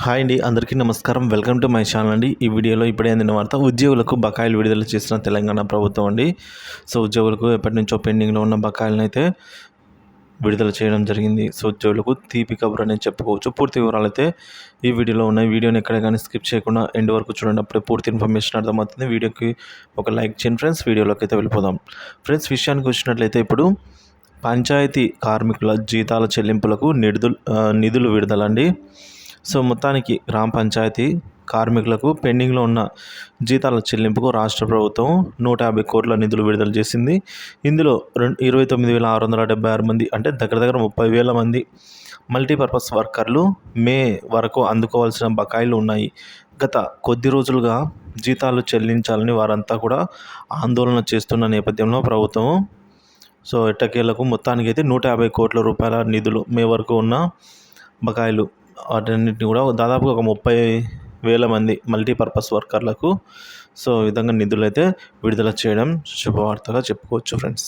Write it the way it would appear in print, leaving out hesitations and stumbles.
Hi అండి, అందరికీ నమస్కారం. వెల్కమ్ టు మై ఛానల్ అండి. ఈ వీడియోలో ఇప్పుడే అందిన వార్త, ఉద్యోగులకు బకాయిలు విడుదల చేసిన తెలంగాణ ప్రభుత్వం అండి. సో ఉద్యోగులకు ఎప్పటి నుంచో పెండింగ్లో ఉన్న బకాయిలను అయితే విడుదల చేయడం జరిగింది. సో ఉద్యోగులకు తీపి కబురు అనేది చెప్పుకోవచ్చు. పూర్తి వివరాలు అయితే ఈ వీడియోలో ఉన్నాయి. వీడియోని ఎక్కడ కానీ స్కిప్ చేయకుండా ఎండ్ వరకు చూడండి, అప్పుడే పూర్తి ఇన్ఫర్మేషన్ అర్థమవుతుంది. వీడియోకి ఒక లైక్ చేయండి ఫ్రెండ్స్. వీడియోలోకి అయితే వెళ్ళిపోదాం ఫ్రెండ్స్. విషయానికి వచ్చినట్లయితే ఇప్పుడు పంచాయతీ కార్మికుల జీతాల చెల్లింపులకు నిధులు విడుదలండి. సో మొత్తానికి గ్రామ పంచాయతీ కార్మికులకు పెండింగ్లో ఉన్న జీతాల చెల్లింపుకు రాష్ట్ర ప్రభుత్వం 150 కోట్ల నిధులు విడుదల చేసింది. ఇందులో 29,676 మంది, అంటే దగ్గర దగ్గర 30,000 మంది మల్టీపర్పస్ వర్కర్లు మే వరకు అందుకోవాల్సిన బకాయిలు ఉన్నాయి. గత కొద్ది రోజులుగా జీతాలు చెల్లించాలని వారంతా కూడా ఆందోళన చేస్తున్న నేపథ్యంలో ప్రభుత్వం సో ఎట్టకేలకు మొత్తానికి అయితే 150 కోట్ల రూపాయల నిధులు మే వరకు ఉన్న బకాయిలు వాటన్నిటిని కూడా దాదాపుగా ఒక 30,000 మంది మల్టీపర్పస్ వర్కర్లకు సో ఈ విధంగా నిధులు అయితే విడుదల చేయడం శుభవార్తగా చెప్పుకోవచ్చు ఫ్రెండ్స్.